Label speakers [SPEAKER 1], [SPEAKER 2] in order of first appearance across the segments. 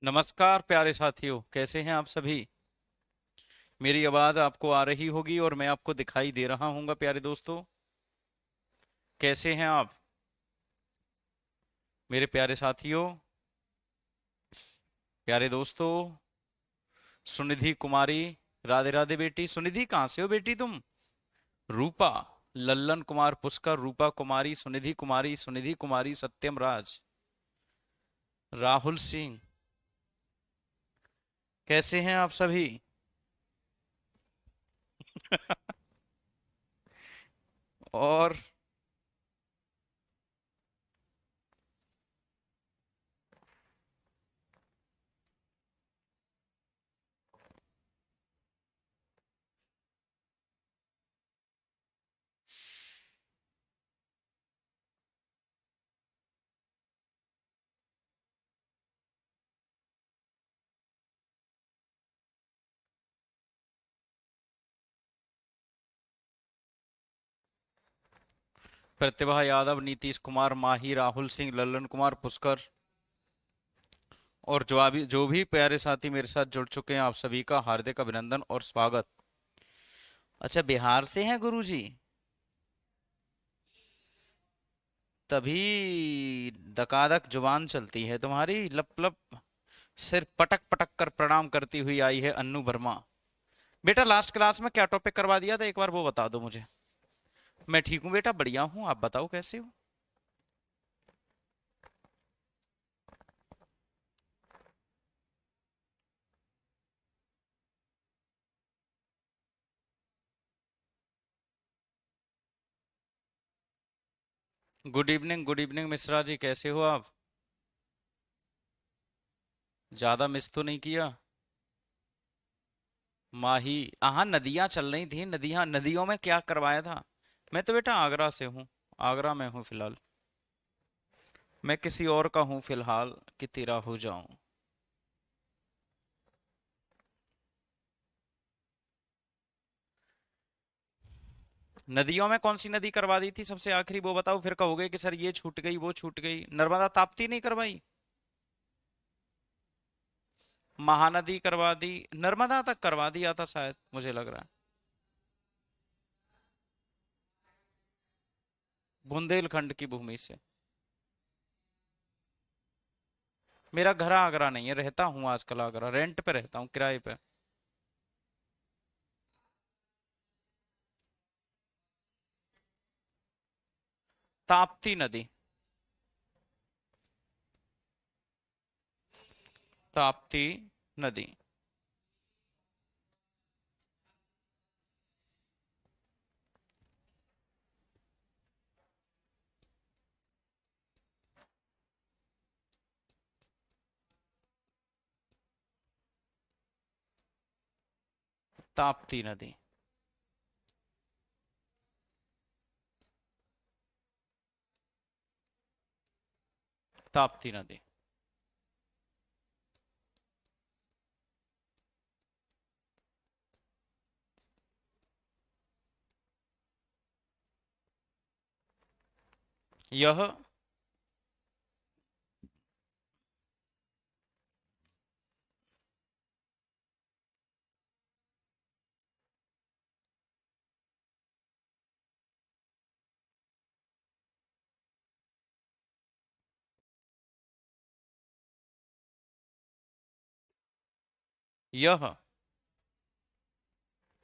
[SPEAKER 1] नमस्कार प्यारे साथियों, कैसे हैं आप सभी। मेरी आवाज आपको आ रही होगी और मैं आपको दिखाई दे रहा हूँगा। प्यारे दोस्तों, कैसे हैं आप मेरे प्यारे साथियों, प्यारे दोस्तों। सुनिधि कुमारी, राधे राधे बेटी। सुनिधि, कहाँ से हो बेटी तुम। रूपा, लल्लन कुमार पुष्कर, रूपा कुमारी, सुनिधि कुमारी, सत्यम राज, राहुल सिंह। कैसे हैं आप सभी। और प्रतिभा यादव, नीतीश कुमार, माही, राहुल सिंह, लल्लन कुमार पुष्कर और जो भी प्यारे साथी मेरे साथ जुड़ चुके हैं, आप सभी का हार्दिक अभिनंदन और स्वागत। अच्छा, बिहार से हैं गुरुजी। तभी दकादक जुबान चलती है तुम्हारी, लप लप सिर पटक पटक कर प्रणाम करती हुई आई है अन्नू वर्मा। बेटा, लास्ट क्लास में क्या टॉपिक करवा दिया था, एक बार वो बता दो मुझे। मैं ठीक हूँ बेटा, बढ़िया हूँ। आप बताओ कैसे हो। गुड इवनिंग मिश्रा जी, कैसे हो आप। ज्यादा मिस तो नहीं किया। माही, हाँ नदियां चल रही थी। नदियों में क्या करवाया था। मैं तो बेटा आगरा से हूँ। आगरा में हूँ फिलहाल। मैं किसी और का हूँ फिलहाल, कि तेरा हो जाऊं। नदियों में कौन सी नदी करवा दी थी सबसे आखिरी, वो बताओ। फिर कहोगे कि सर ये छूट गई वो छूट गई। नर्मदा ताप्ती नहीं करवाई। महानदी करवा दी। नर्मदा तक करवा दिया था शायद, मुझे लग रहा है। बुंदेलखंड की भूमि से। मेरा घर आगरा नहीं है, रहता हूँ आजकल आगरा, रेंट पे रहता हूँ, किराए पे। ताप्ती नदी। ताप्ती नदी। ताप्ती नदी। ताप्ती नदी। यह यह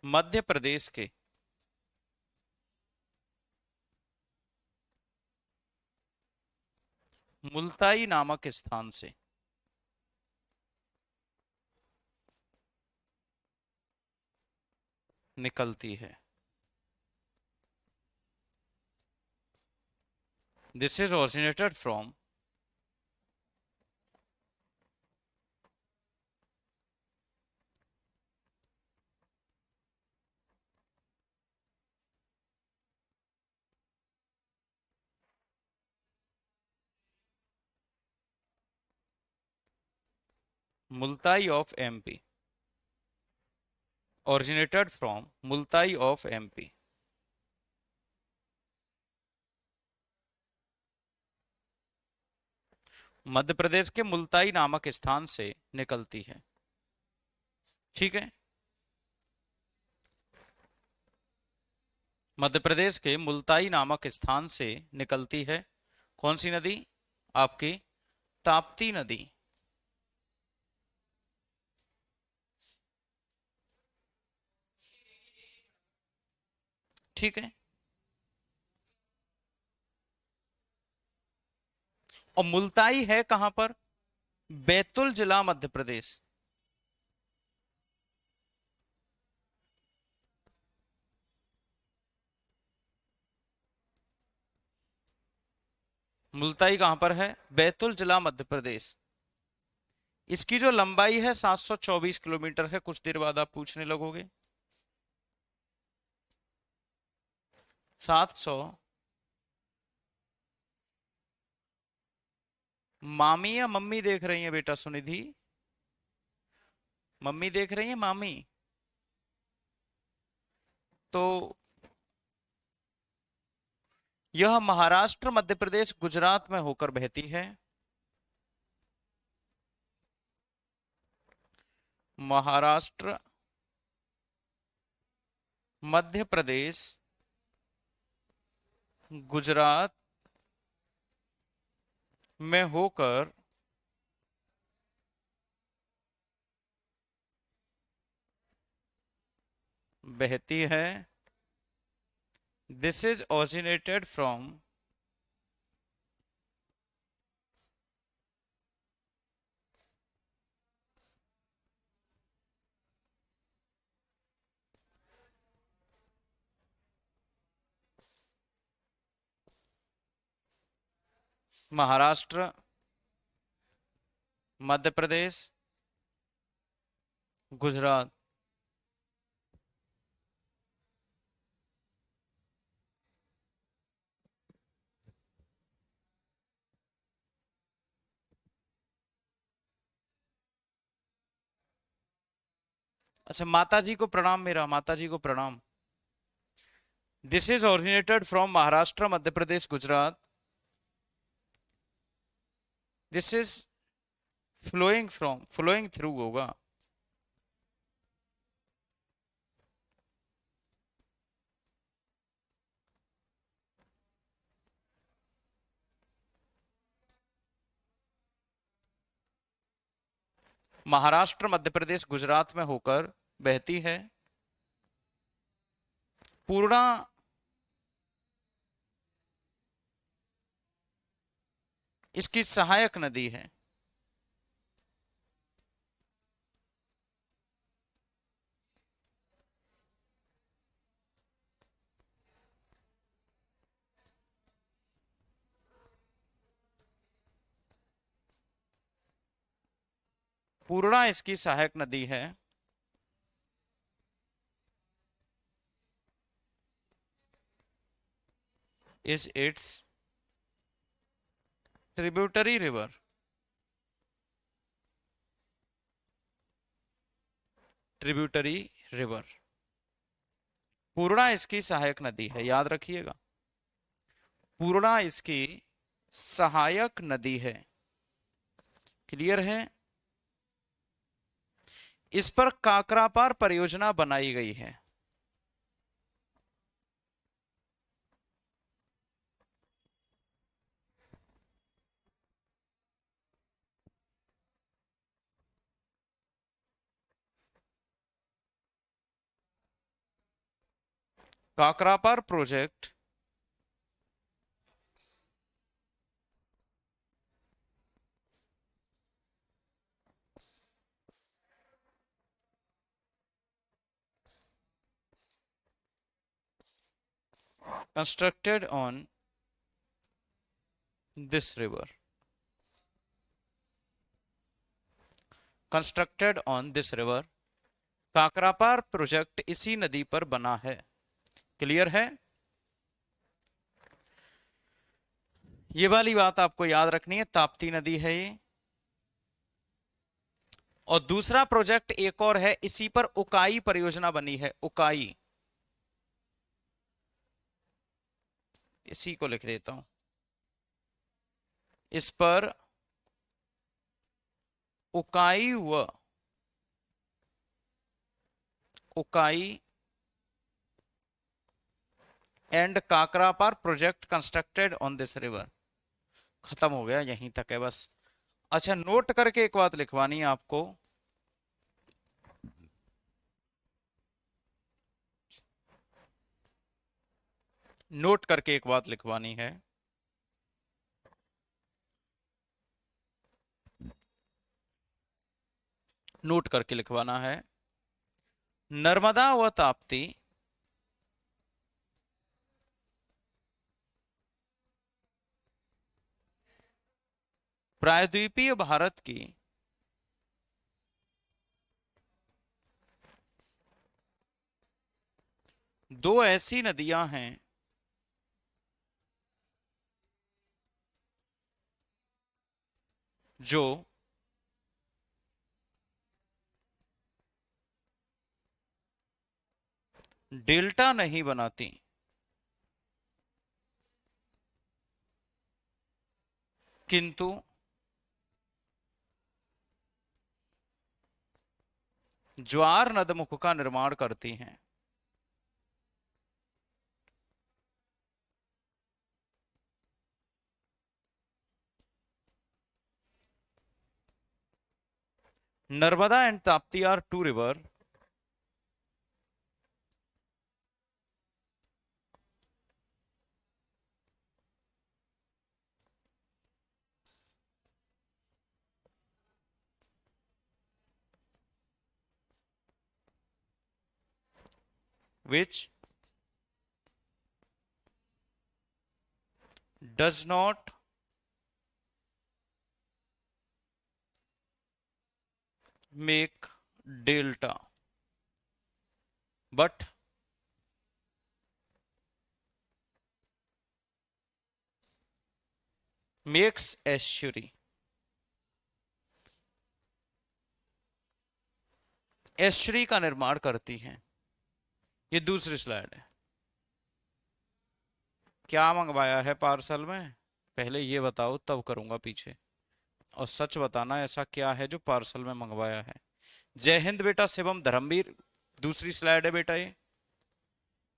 [SPEAKER 1] मध्य प्रदेश के मुल्ताई नामक स्थान से निकलती है। This is originated from Multai of MP. originated from Multai of MP. Madhya Pradesh के मुल्ताई नामक स्थान से निकलती है। ठीक है, मध्य प्रदेश के मुल्ताई नामक स्थान से निकलती है कौन सी नदी? आपकी ताप्ती नदी। ठीक है, और मुल्ताई है कहां पर? बैतुल जिला, मध्य प्रदेश। मुल्ताई कहां पर है? बैतुल जिला, मध्य प्रदेश। इसकी जो लंबाई है 724 किलोमीटर है। कुछ देर बाद आप पूछने लगोगे 700। मामी या मम्मी देख रही है बेटा सुनिधि? मम्मी देख रही है, मामी? तो यह महाराष्ट्र, मध्य प्रदेश, गुजरात में होकर बहती है। महाराष्ट्र, मध्य प्रदेश, गुजरात में होकर बहती है। This is originated from Maharashtra, Madhya Pradesh, Gujarat. अच्छा, माता जी को प्रणाम, मेरा माता जी को प्रणाम। This is originated from Maharashtra, Madhya Pradesh, Gujarat. This is flowing from, flowing through होगा। महाराष्ट्र, मध्य प्रदेश, गुजरात में होकर बहती है। पूर्णा इसकी सहायक नदी है। पूर्णा इसकी सहायक नदी है। Is its tributary river. Tributary river, Purna इसकी सहायक नदी है, याद रखिएगा। पूर्णा इसकी सहायक नदी है। क्लियर है? इस पर काकरापार परियोजना बनाई गई है। Kakrapar project constructed on this river। Constructed on this river. Kakrapar project इसी नदी पर बना है। क्लियर है? ये वाली बात आपको याद रखनी है, ताप्ती नदी है ये। और दूसरा प्रोजेक्ट एक और है, इसी पर उकाई परियोजना बनी है। उकाई, इसी को लिख देता हूं। इस पर उकाई व Ukai and Kakrapar project constructed on this river. खत्म हो गया, यहीं तक है बस। अच्छा, नोट करके एक बात लिखवानी है आपको। नोट करके एक बात लिखवानी है। नोट करके लिखवाना है। नर्मदा व ताप्ती प्रायद्वीपीय भारत की दो ऐसी नदियां हैं जो डेल्टा नहीं बनाती, किंतु ज्वार नदमुख का निर्माण करती हैं। Narmada and Tapti are to river which does not make delta but makes estuary। Estuary का निर्माण करती हैं। ये दूसरी स्लाइड है। क्या मंगवाया है पार्सल में, पहले ये बताओ, तब करूंगा पीछे। और सच बताना ऐसा क्या है जो पार्सल में मंगवाया है। जय हिंद बेटा शिवम धर्मवीर। दूसरी स्लाइड है बेटा ये।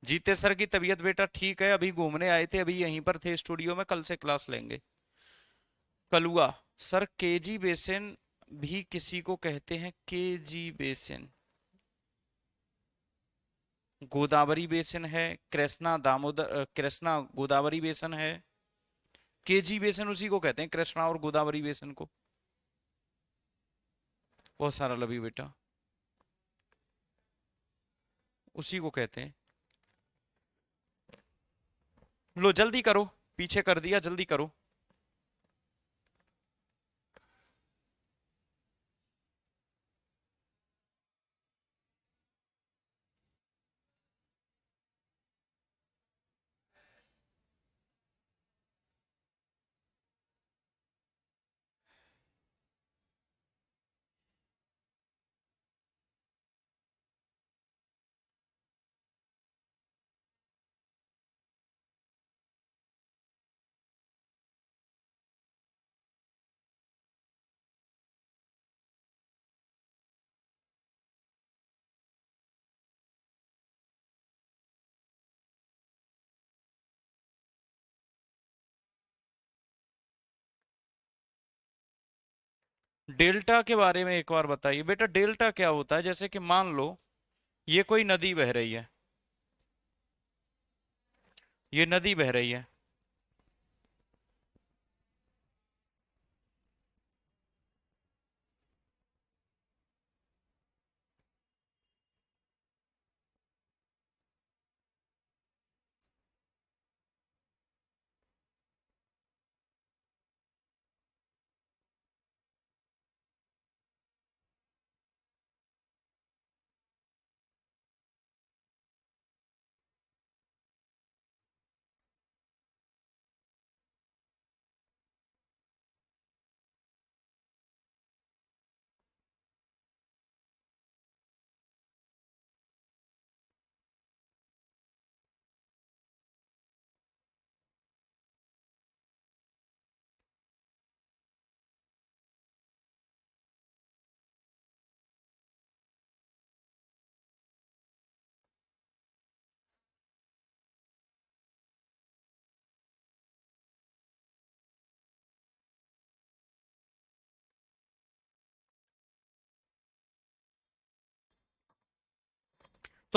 [SPEAKER 1] जीते सर की तबीयत बेटा ठीक है, अभी घूमने आए थे, अभी यहीं पर थे स्टूडियो में, कल से क्लास लेंगे। कलुआ सर, केजी बेसिन भी किसी को कहते हैं, केजी बेसिन। गोदावरी बेसिन है, कृष्णा दामोदर कृष्णा गोदावरी बेसिन है। केजी बेसिन उसी को कहते हैं, कृष्णा और गोदावरी बेसिन को। बहुत सारा लवी बेटा, उसी को कहते हैं। लो जल्दी करो, पीछे कर दिया, जल्दी करो। डेल्टा के बारे में एक बार बताइए बेटा, डेल्टा क्या होता है। जैसे कि मान लो ये कोई नदी बह रही है, ये नदी बह रही है।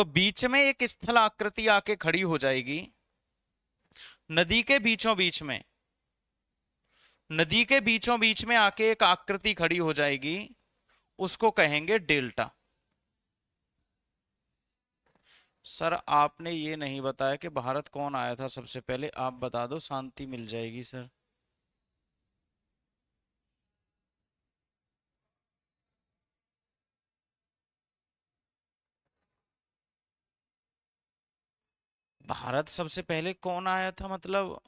[SPEAKER 1] तो बीच में एक स्थल आकृति आके खड़ी हो जाएगी, नदी के बीचों बीच में, नदी के बीचों बीच में आके एक आकृति खड़ी हो जाएगी, उसको कहेंगे डेल्टा। सर आपने ये नहीं बताया कि भारत कौन आया था सबसे पहले, आप बता दो, शांति मिल जाएगी सर। भारत सबसे पहले कौन आया था मतलब,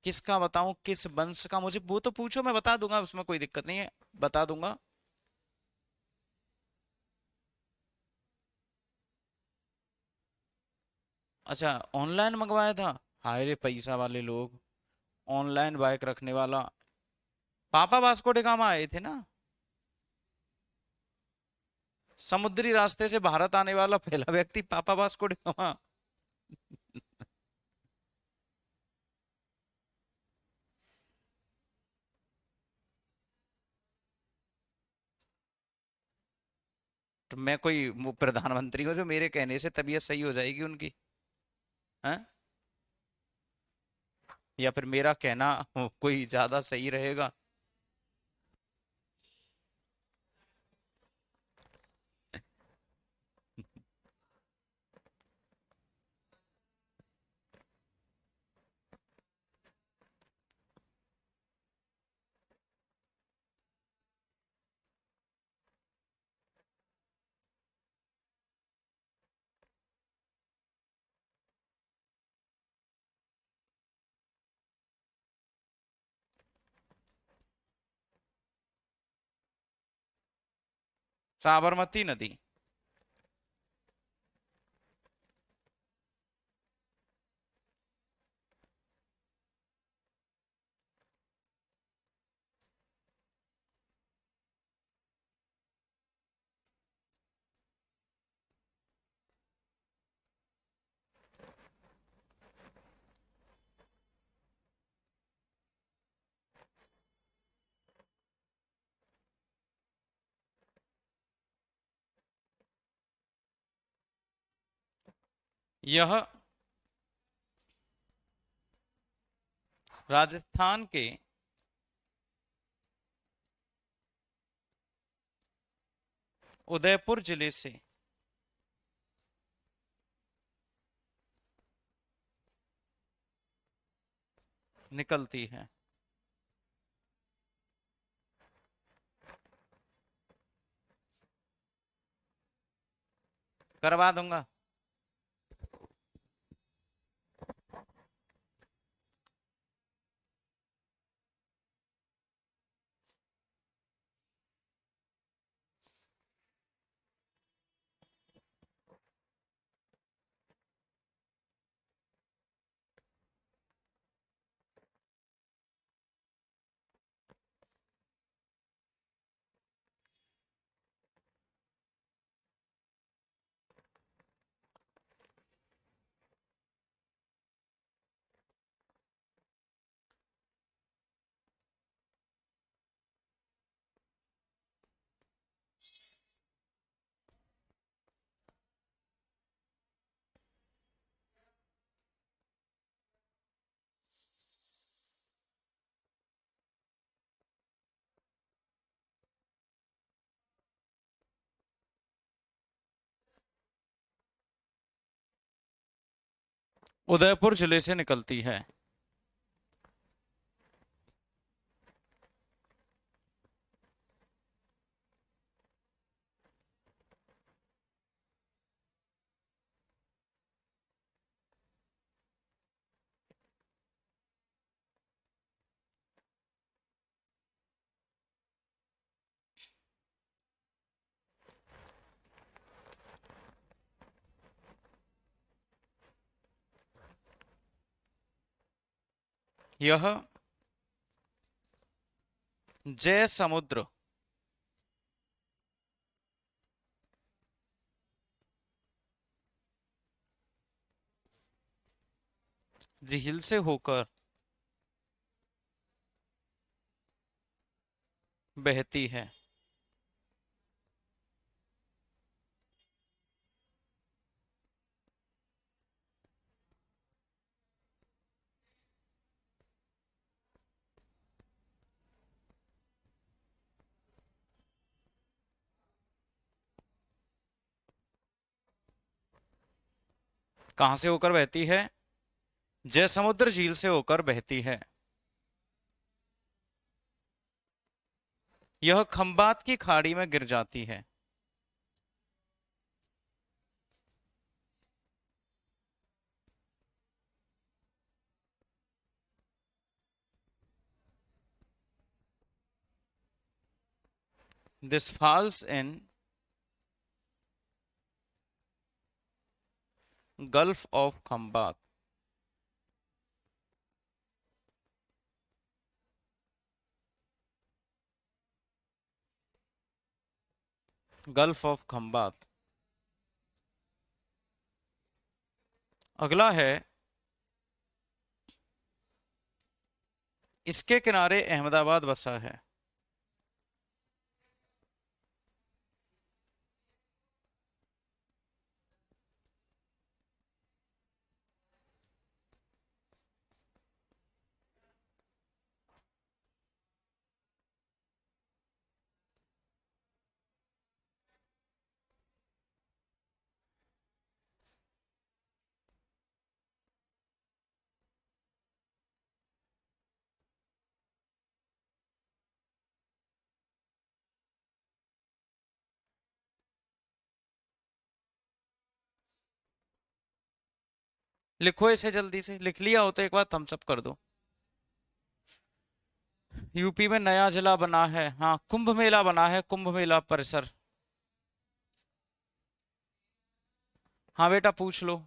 [SPEAKER 1] किसका बताऊं, किस वंश का, मुझे वो तो पूछो, मैं बता दूंगा, उसमें कोई दिक्कत नहीं है, बता दूंगा। अच्छा, ऑनलाइन मंगवाया था। हाय रे पैसा वाले लोग, ऑनलाइन बाइक रखने वाला। पापा वास्को डे गामा आए थे ना। समुद्री रास्ते से भारत आने वाला पहला व्यक्ति पापा वास्को डे गामा। तो मैं कोई प्रधानमंत्री हूँ जो मेरे कहने से तबीयत सही हो जाएगी उनकी? हैं? या फिर मेरा कहना कोई ज्यादा सही रहेगा? साबरमती नदी। यह राजस्थान के उदयपुर जिले से निकलती है। करवा दूंगा। उदयपुर जिले से निकलती है। यह जय समुद्र झील से होकर बहती है। कहां से होकर बहती है? जयसमुद्र झील से होकर बहती है। यह खंबात की खाड़ी में गिर जाती है। This falls in gulf of Khambhat. Gulf of Khambhat. अगला है, इसके किनारे अहमदाबाद बसा है। लिखो इसे जल्दी से, लिख लिया हो तो एक बार थम्स अप कर दो। यूपी में नया जिला बना है, हाँ कुंभ मेला बना है, कुंभ मेला परिसर। हाँ बेटा पूछ लो,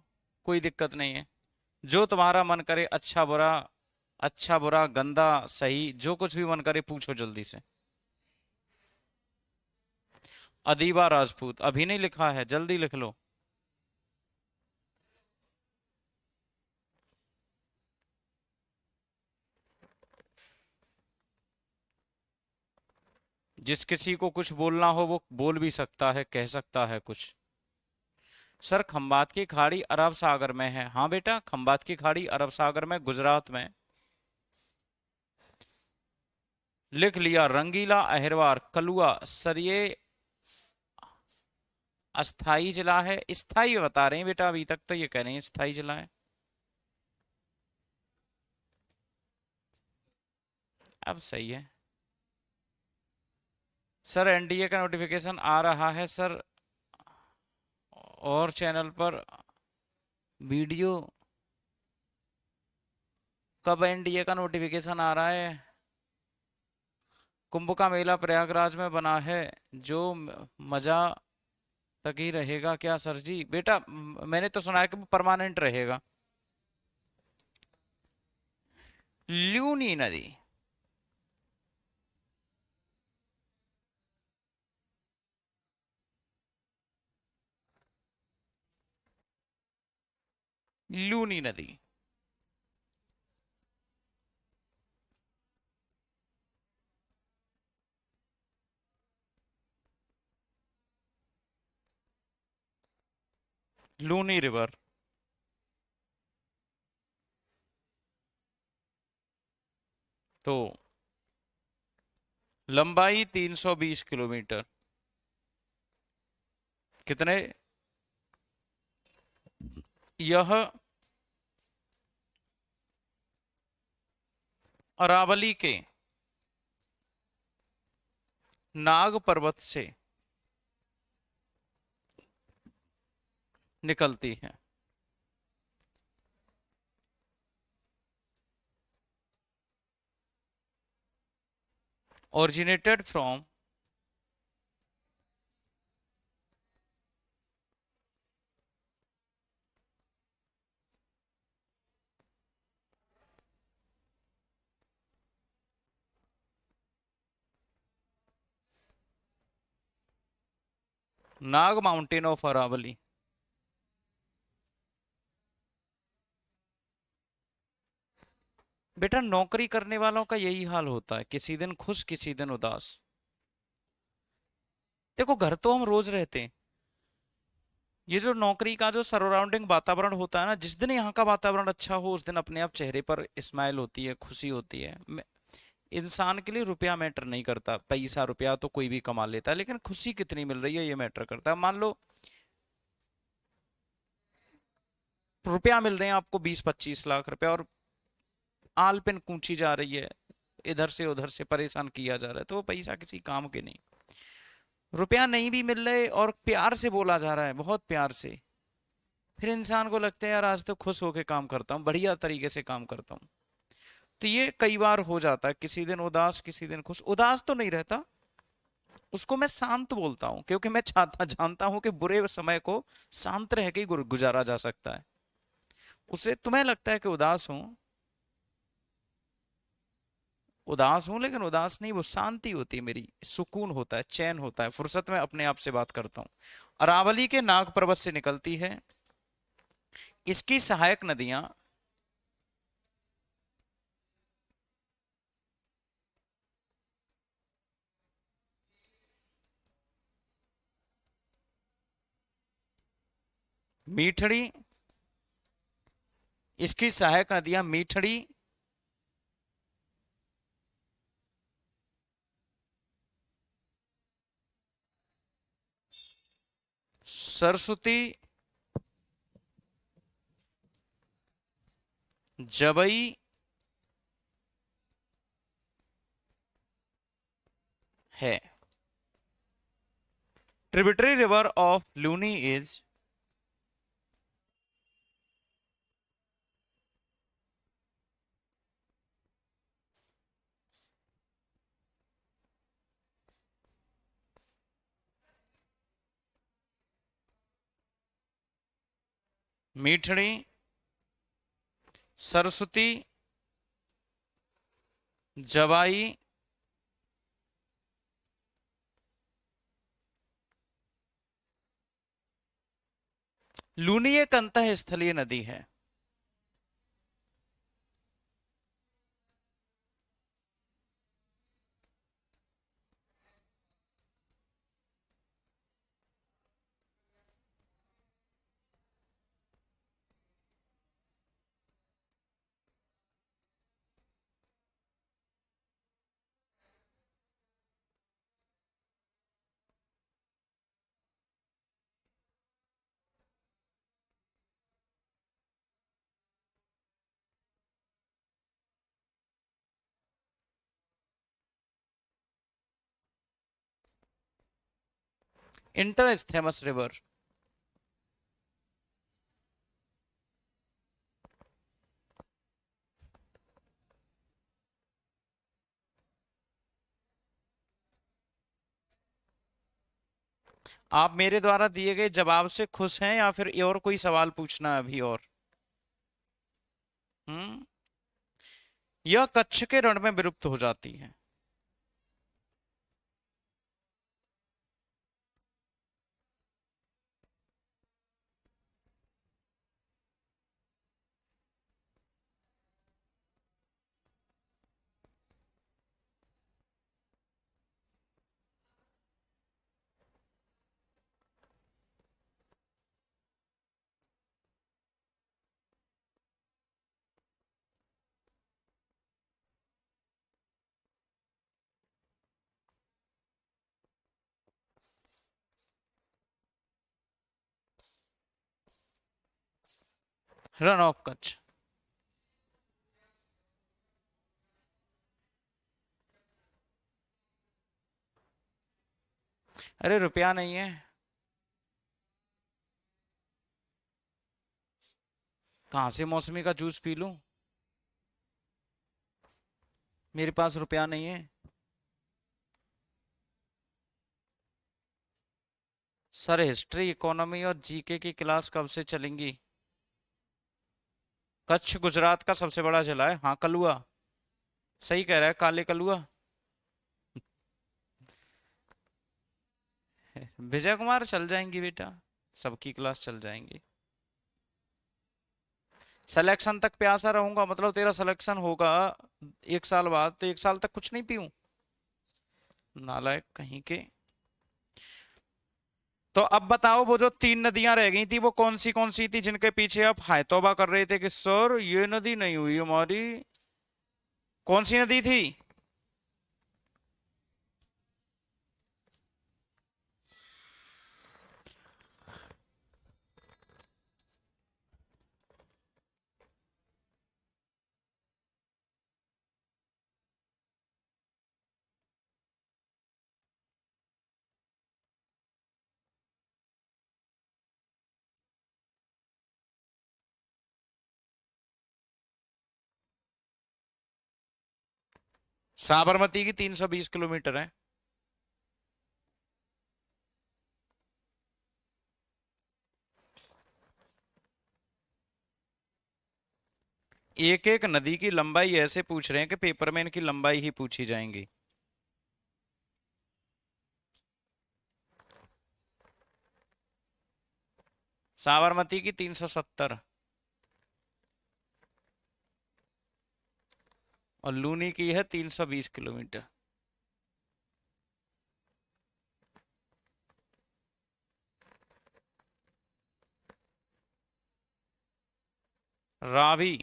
[SPEAKER 1] कोई दिक्कत नहीं है, जो तुम्हारा मन करे, अच्छा बुरा, अच्छा बुरा गंदा सही, जो कुछ भी मन करे पूछो जल्दी से। अदीबा राजपूत अभी नहीं लिखा है, जल्दी लिख लो। जिस किसी को कुछ बोलना हो वो बोल भी सकता है, कह सकता है कुछ। सर खंबात की खाड़ी अरब सागर में है। हाँ बेटा, खंबात की खाड़ी अरब सागर में, गुजरात में। लिख लिया। रंगीला, अहिरवार, कलुआ, सर ये अस्थाई जिला है। स्थाई बता रहे हैं बेटा, अभी तक तो ये कह रहे हैं स्थाई जिला है। अब सही है। सर एनडीए का नोटिफिकेशन आ रहा है सर, और चैनल पर वीडियो। कब एनडीए का नोटिफिकेशन आ रहा है? कुंभ का मेला प्रयागराज में बना है, जो मजा तक ही रहेगा क्या सर जी? बेटा मैंने तो सुना है कि वो परमानेंट रहेगा। ल्यूनी नदी। लूनी नदी। लूनी रिवर। तो लंबाई 320 किलोमीटर। कितने? यह अरावली के नाग पर्वत से निकलती है। Originated from Nag mountain of Aravalli. बेटा नौकरी करने वालों का यही हाल होता है, किसी दिन खुश किसी दिन उदास। देखो घर तो हम रोज रहते हैं, ये जो नौकरी का जो सराउंडिंग वातावरण होता है ना, जिस दिन यहाँ का वातावरण अच्छा हो उस दिन अपने आप चेहरे पर स्माइल होती है, खुशी होती है। इंसान के लिए रुपया मैटर नहीं करता, पैसा रुपया तो कोई भी कमा लेता है, लेकिन खुशी कितनी मिल रही है ये मैटर करता है। मान लो रुपया मिल रहे हैं आपको 20-25 लाख रुपए, और आलपिन कूची जा रही है, इधर से उधर से परेशान किया जा रहा है, तो वो पैसा किसी काम के नहीं। रुपया नहीं भी मिल रहे और प्यार से बोला जा रहा है, बहुत प्यार से, फिर इंसान को लगता है यार आज तो खुश होके काम करता हूँ, बढ़िया तरीके से काम करता हूँ। तो ये कई बार हो जाता है, किसी दिन उदास किसी दिन खुश। उदास तो नहीं रहता, उसको मैं शांत बोलता हूँ, क्योंकि मैं चाहता जानता हूं कि बुरे समय को शांत रह के ही गुजारा जा सकता है। उससे तुम्हें लगता है कि उदास हूं, लेकिन उदास नहीं, वो शांति होती है मेरी, सुकून होता है, चैन होता है, फुर्सत में अपने आप से बात करता हूँ। अरावली के नाग पर्वत से निकलती है, इसकी सहायक नदियां मीठड़ी, इसकी सहायक नदियां मीठड़ी, सरस्वती, जबई, है। Tributary river of Luni is, Mithri, Saraswati, Jawai, Luni एक अंतः स्थलीय नदी है। इंटरस्थेमस रिवर। आप मेरे द्वारा दिए गए जवाब से खुश हैं या फिर और कोई सवाल पूछना है अभी और? हम्म। यह कच्छ के रण में विलुप्त हो जाती है। Run of Kutch. अरे रुपया नहीं है, कहां से मौसमी का जूस पी लूं? मेरे पास रुपया नहीं है। सर हिस्ट्री इकोनॉमी और जीके की क्लास कब से चलेंगी? कच्छ गुजरात का सबसे बड़ा जिला है, हाँ कलुआ, सही कह रहा है, काले कलुआ। विजय कुमार चल जाएंगी बेटा, सबकी क्लास चल जाएंगी। सिलेक्शन तक प्यासा रहूंगा, मतलब तेरा सिलेक्शन होगा 1 साल बाद, तो 1 साल तक कुछ नहीं पीऊं? नालायक कहीं के। तो अब बताओ, वो जो 3 नदियां रह गई थी वो कौन सी थी जिनके पीछे आप हाय तौबा कर रहे थे कि सर ये नदी नहीं हुई हमारी? कौन सी नदी थी? साबरमती की 320 किलोमीटर है। एक एक नदी की लंबाई ऐसे पूछ रहे हैं कि पेपर में इनकी लंबाई ही पूछी जाएंगी। साबरमती की 370 और लूनी की है 320 किलोमीटर। रावी,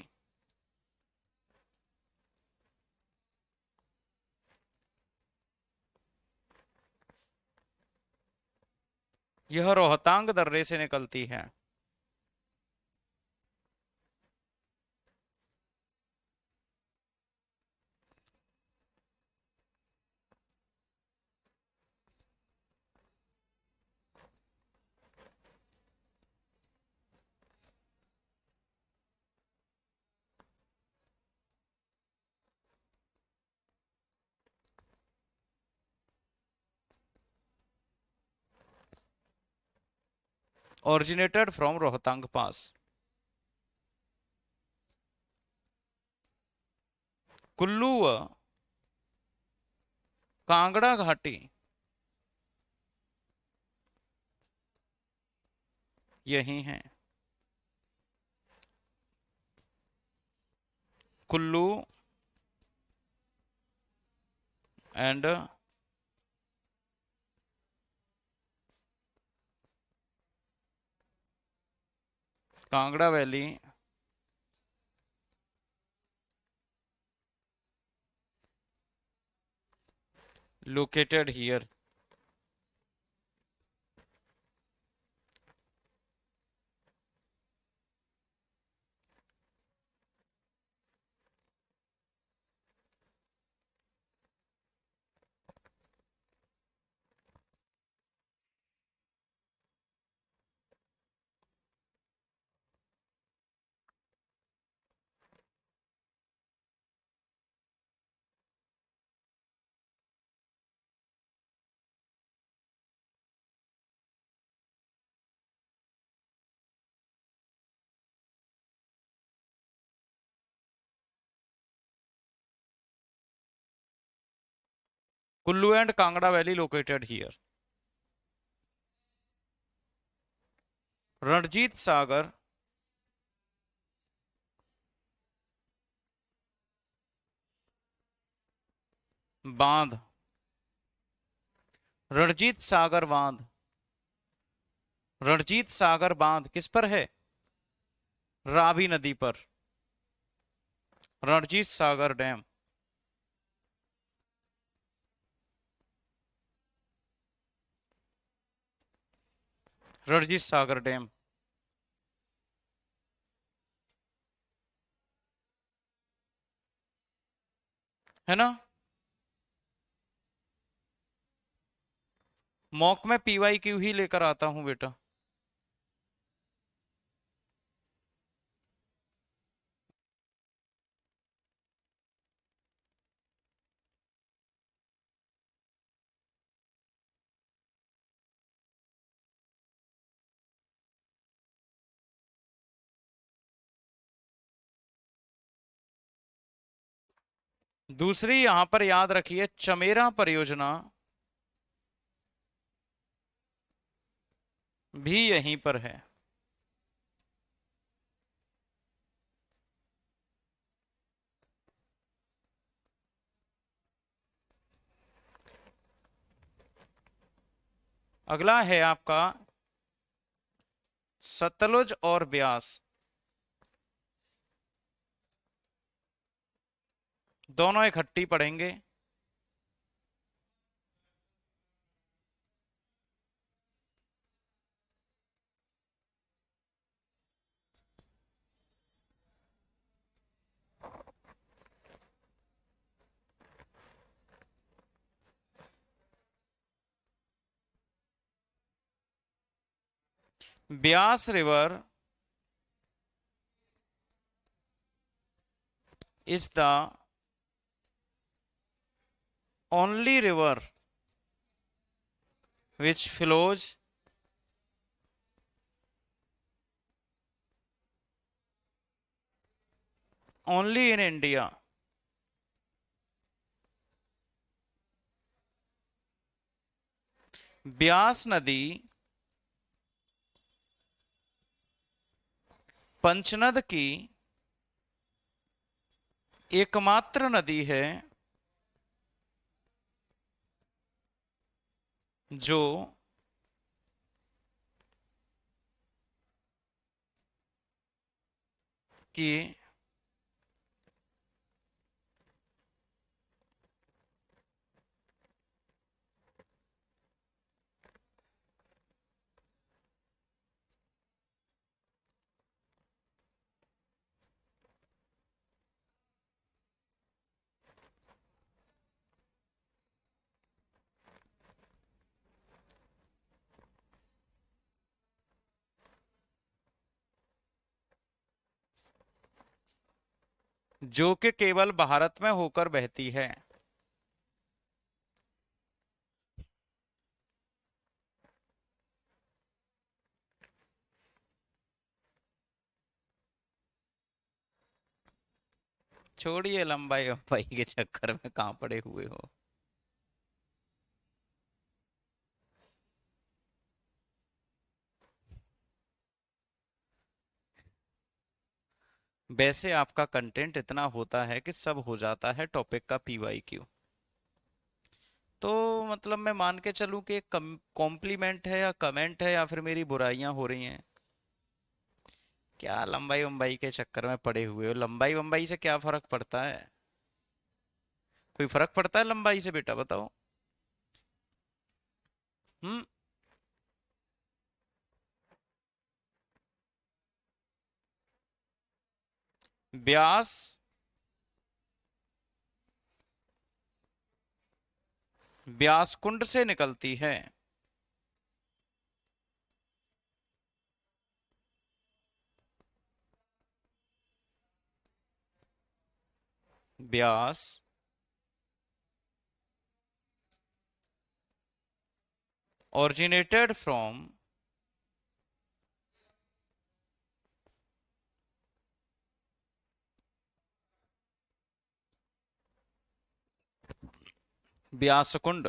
[SPEAKER 1] यह रोहतांग दर्रे से निकलती है। Originated from Rohtang pass. Kullu व कांगड़ा घाटी यही है। Kullu and Kangra valley located here. Kullu and Kangra valley located here. Ranjit Sagar बांध, रणजीत सागर बांध, रणजीत सागर बांध किस पर है? रावी नदी पर। रणजीत सागर डैम, रणजीत सागर डैम है ना। मॉक में पीवाई क्यू ही लेकर आता हूं बेटा। दूसरी यहां पर याद रखिए, चमेरा परियोजना भी यहीं पर है। अगला है आपका सतलुज और ब्यास, दोनों इकट्ठी पढ़ेंगे। Beas river is the only river which flows only in India. Beas नदी पंचनद की एकमात्र नदी है जो कि जो कि केवल भारत में होकर बहती है। छोड़िए लंबाई लंबाई के चक्कर में कहां पड़े हुए हो। वैसे आपका कंटेंट इतना होता है कि सब हो जाता है टॉपिक का पीवाईक्यू। तो मतलब मैं मान के चलूं कि एक कॉम्प्लीमेंट है या कमेंट है या फिर मेरी बुराइयां हो रही हैं। क्या लंबाई वंबाई के चक्कर में पड़े हुए हो? लंबाई वंबाई से क्या फर्क पड़ता है? कोई फर्क पड़ता है लंबाई से बेटा बताओ। हम्म। ब्यास ब्यास कुंड से निकलती है। Beas originated from ब्यासकुंड।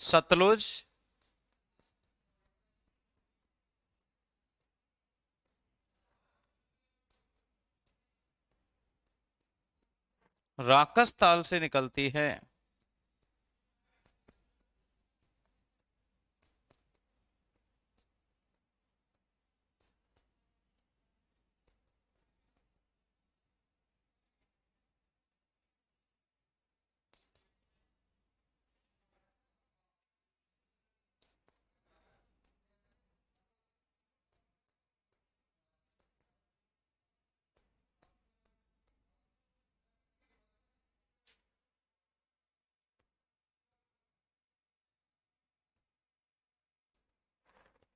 [SPEAKER 1] सतलुज राकस ताल से निकलती है।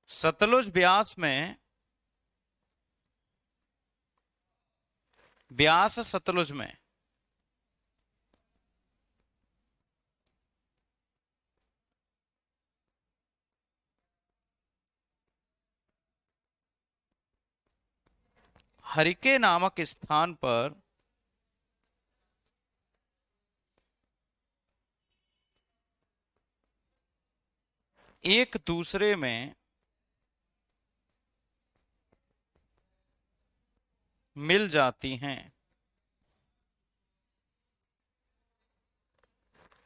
[SPEAKER 1] सतलुज ब्यास में ब्यास सतलुज में हरिके नामक स्थान पर एक दूसरे में मिल जाती हैं।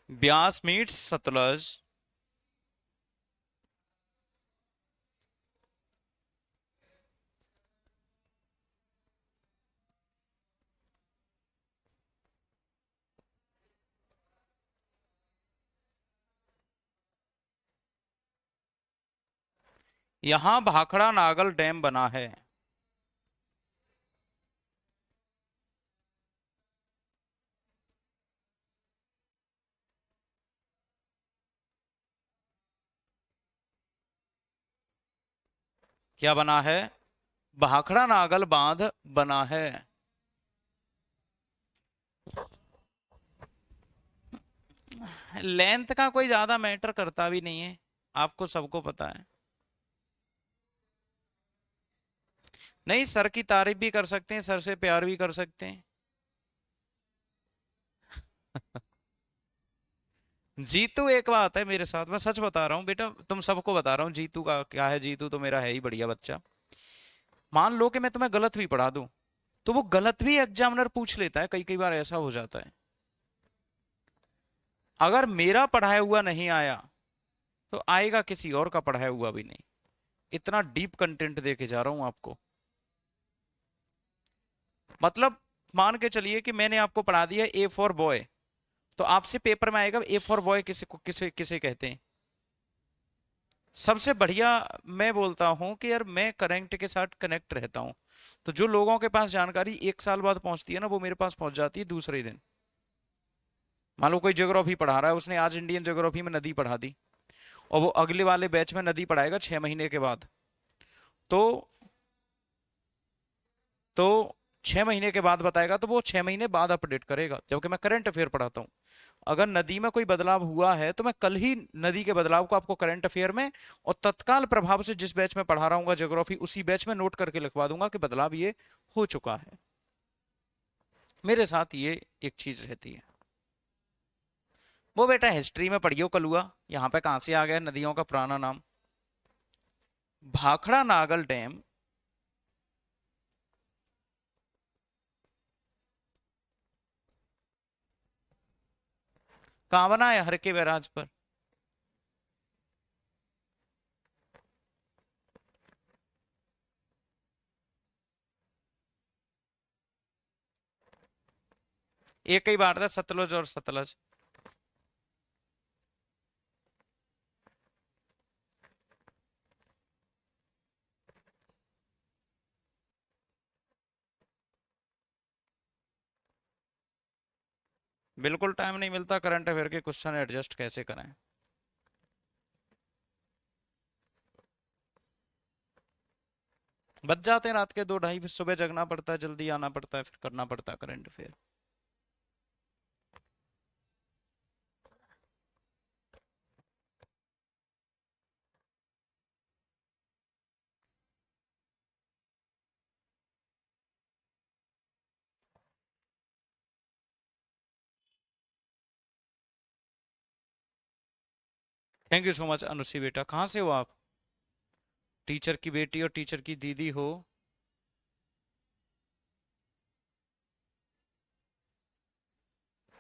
[SPEAKER 1] ब्यास मीट्स सतलज यहां भाखड़ा नागल डैम बना है। क्या बना है? भाखड़ा नागल बांध बना है। लेंथ का कोई ज्यादा मैटर करता भी नहीं है, आपको सबको पता है। नहीं, सर की तारीफ भी कर सकते हैं, सर से प्यार भी कर सकते हैं। जीतू एक बात है मेरे साथ, मैं सच बता रहा हूँ बेटा, तुम सबको बता रहा हूँ, जीतू का क्या है, जीतू तो मेरा है ही बढ़िया बच्चा। मान लो कि मैं तुम्हें गलत भी पढ़ा दूं, तो वो गलत भी एग्जामिनर पूछ लेता है, कई कई बार ऐसा हो जाता है। अगर मेरा पढ़ाया हुआ नहीं आया, तो आएगा किसी और का पढ़ाया हुआ भी नहीं। इतना डीप कंटेंट दे के जा रहा हूं आपको। मतलब मान के चलिए कि मैंने आपको पढ़ा दिया ए फॉर बॉय, तो आपसे पेपर में आएगा ए फॉर बॉय किसे को किसे किसे कहते हैं। सबसे बढ़िया मैं बोलता हूं कि यार मैं करंट के साथ कनेक्ट रहता हूं, तो जो लोगों के पास जानकारी 1 साल बाद पहुंचती है ना, वो मेरे पास पहुंच जाती है दूसरे दिन। मान लो कोई ज्योग्राफी पढ़ा रहा है, उसने आज इंडियन ज्योग्राफी में नदी पढ़ा दी, और वो अगले वाले बैच में नदी पढ़ाएगा 6 महीने के बाद। तो 6 महीने के बाद बताएगा, तो वो 6 महीने बाद अपडेट करेगा, जबकि मैं करंट अफेयर पढ़ाता हूँ। अगर नदी में कोई बदलाव हुआ है, तो मैं कल ही नदी के बदलाव को आपको करंट अफेयर में और तत्काल प्रभाव से जिस बैच में पढ़ा रहा हूँ ज्योग्राफी, उसी बैच में नोट करके लिखवा दूंगा कि बदलाव ये हो चुका है। मेरे साथ ये एक चीज रहती है। वो बेटा हिस्ट्री में पढ़ियो कलुआ, यहाँ पे कहां से आ गया नदियों का पुराना नाम। भाखड़ा नागल डैम कहाँ बना है? हर के बैराज पर। एक ही बात है, सतलुज और सतलज। बिल्कुल टाइम नहीं मिलता, करंट अफेयर के क्वेश्चन एडजस्ट कैसे करें। बच जाते हैं रात के 2 ढाई, फिर सुबह जगना पड़ता है, जल्दी आना पड़ता है, फिर करना पड़ता है current affair. Thank you so much Anusi बेटा। कहाँ से हो आप? टीचर की बेटी और टीचर की दीदी हो।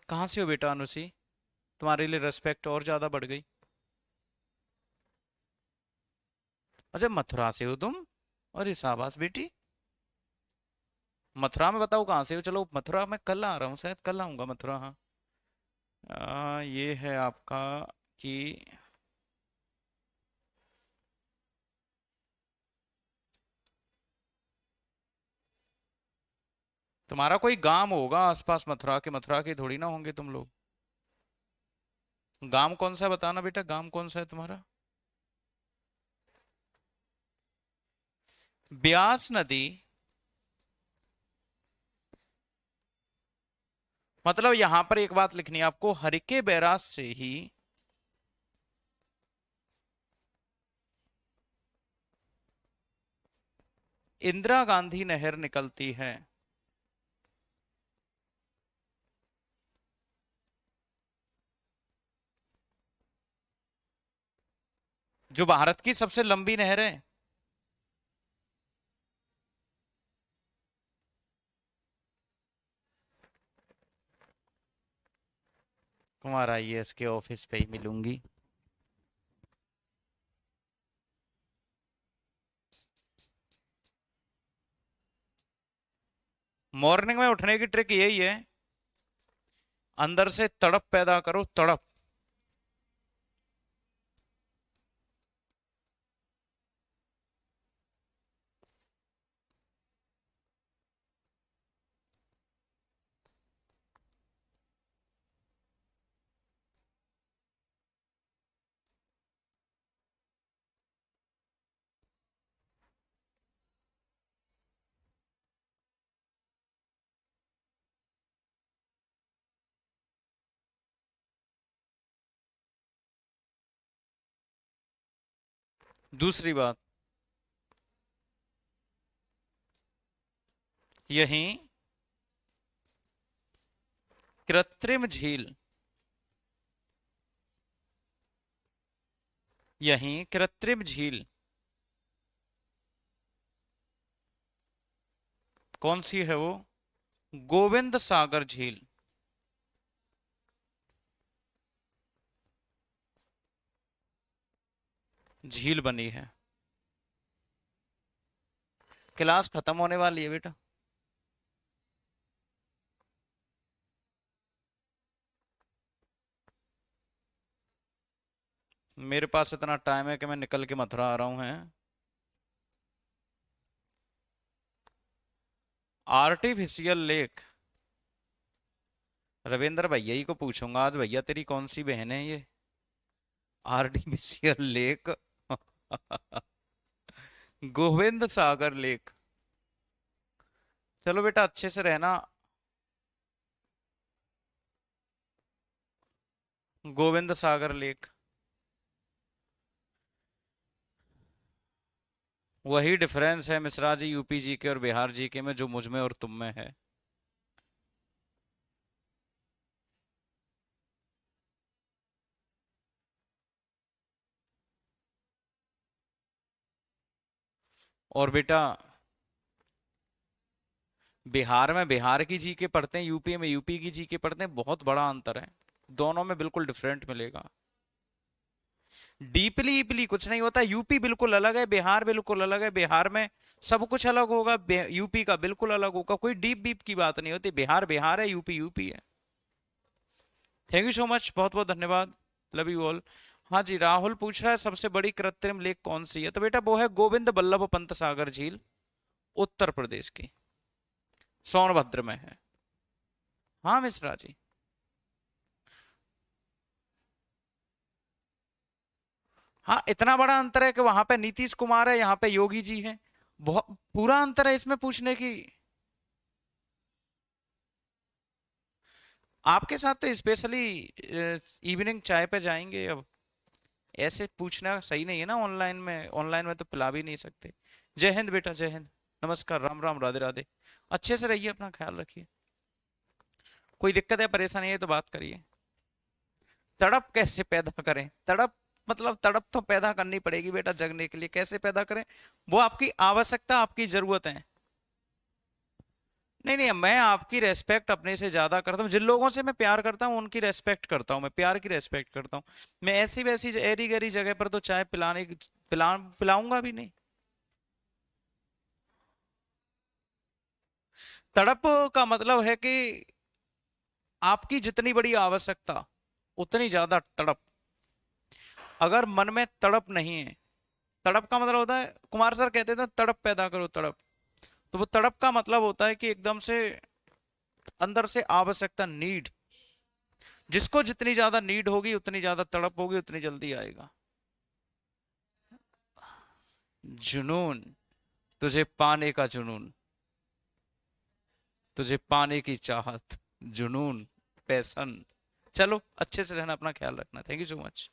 [SPEAKER 1] कहाँ से हो बेटा अनुसी? तुम्हारे लिए रेस्पेक्ट और ज्यादा बढ़ गई। अच्छा, मथुरा से हो तुम? अरे शाबाश बेटी। मथुरा में बताओ कहाँ से हो, चलो मथुरा मैं कल आ रहा हूँ, शायद कल आऊंगा मथुरा, हाँ। ये है आपका कि तुम्हारा कोई गांव होगा आसपास मथुरा के, मथुरा के थोड़ी ना होंगे तुम लोग। गांव कौन सा है बताना बेटा, गांव कौन सा है तुम्हारा? ब्यास नदी। मतलब यहां पर एक बात लिखनी है आपको, हरिके बैराज से ही इंदिरा गांधी नहर निकलती है, जो भारत की सबसे लंबी नहर है। कुमार आईएएस के ऑफिस पे ही मिलूंगी। मॉर्निंग में उठने की ट्रिक यही है, अंदर से तड़प पैदा करो, तड़प। दूसरी बात, यहीं कृत्रिम झील, यहीं कृत्रिम झील कौन सी है वो? गोविंद सागर झील। झील बनी है। क्लास खत्म होने वाली है बेटा। मेरे पास इतना टाइम है कि मैं निकल के मथुरा आ रहा हूं। है आर्टिफिशियल लेक, रविंद्र भैया ही को पूछूंगा आज, भैया तेरी कौन सी बहन है ये? आर्टिफिशियल लेक गोविंद सागर लेक। चलो बेटा अच्छे से रहना। गोविंद सागर लेक, वही डिफरेंस है मिश्रा जी यूपी जी के और बिहार जी के में, जो मुझ में और तुम में है। और बेटा बिहार में बिहार की जी के पढ़ते हैं, यूपी में यूपी की जी के पढ़ते हैं, बहुत बड़ा अंतर है। दोनों में बिल्कुल डिफरेंट मिलेगा। डीपली ईपली कुछ नहीं होता। यूपी बिल्कुल अलग है, बिहार बिल्कुल अलग है। बिहार में सब कुछ अलग होगा, यूपी का बिल्कुल अलग होगा। कोई डीप बीप की बात नहीं होती। बिहार बिहार है, यूपी यूपी है। थैंक यू सो मच, बहुत बहुत धन्यवाद। Love you all. हाँ जी, राहुल पूछ रहा है सबसे बड़ी कृत्रिम लेक कौन सी है? तो बेटा वो है गोविंद बल्लभ पंत सागर झील, उत्तर प्रदेश की, सोनभद्र में है। हाँ मिश्रा जी। हाँ इतना बड़ा अंतर है कि वहां पे नीतीश कुमार है, यहाँ पे योगी जी हैं। बहुत पूरा अंतर है इसमें पूछने की। आपके साथ तो स्पेशली इवनिंग चाय पे जाएंगे अब। ऐसे पूछना सही नहीं है ना, ऑनलाइन में, ऑनलाइन में तो पिला भी नहीं सकते। जय हिंद बेटा, जय हिंद। नमस्कार, राम राम, राधे राधे। अच्छे से रहिए, अपना ख्याल रखिए। कोई दिक्कत है परेशानी है तो बात करिए। तड़प कैसे पैदा करें? तड़प मतलब तड़प तो पैदा करनी पड़ेगी बेटा जगने के लिए। कैसे पैदा करें? वो आपकी आवश्यकता, आपकी जरूरत है। नहीं नहीं, मैं आपकी रेस्पेक्ट अपने से ज्यादा करता हूँ। जिन लोगों से मैं प्यार करता हूँ उनकी रेस्पेक्ट करता हूँ, मैं प्यार की रेस्पेक्ट करता हूँ। मैं ऐसी वैसी एरी गरी जगह पर तो चाय पिलाऊंगा भी नहीं। तड़प का मतलब है कि आपकी जितनी बड़ी आवश्यकता उतनी ज्यादा तड़प। अगर मन में तड़प नहीं है, तड़प का मतलब होता है, कुमार सर कहते थे तड़प पैदा करो, तड़प। तो वो तड़प का मतलब होता है कि एकदम से अंदर से आवश्यकता, नीड। जिसको जितनी ज्यादा नीड होगी उतनी ज्यादा तड़प होगी, उतनी जल्दी आएगा। जुनून, तुझे पाने का जुनून, तुझे पाने की चाहत, जुनून, पैशन। चलो अच्छे से रहना, अपना ख्याल रखना। Thank you so much.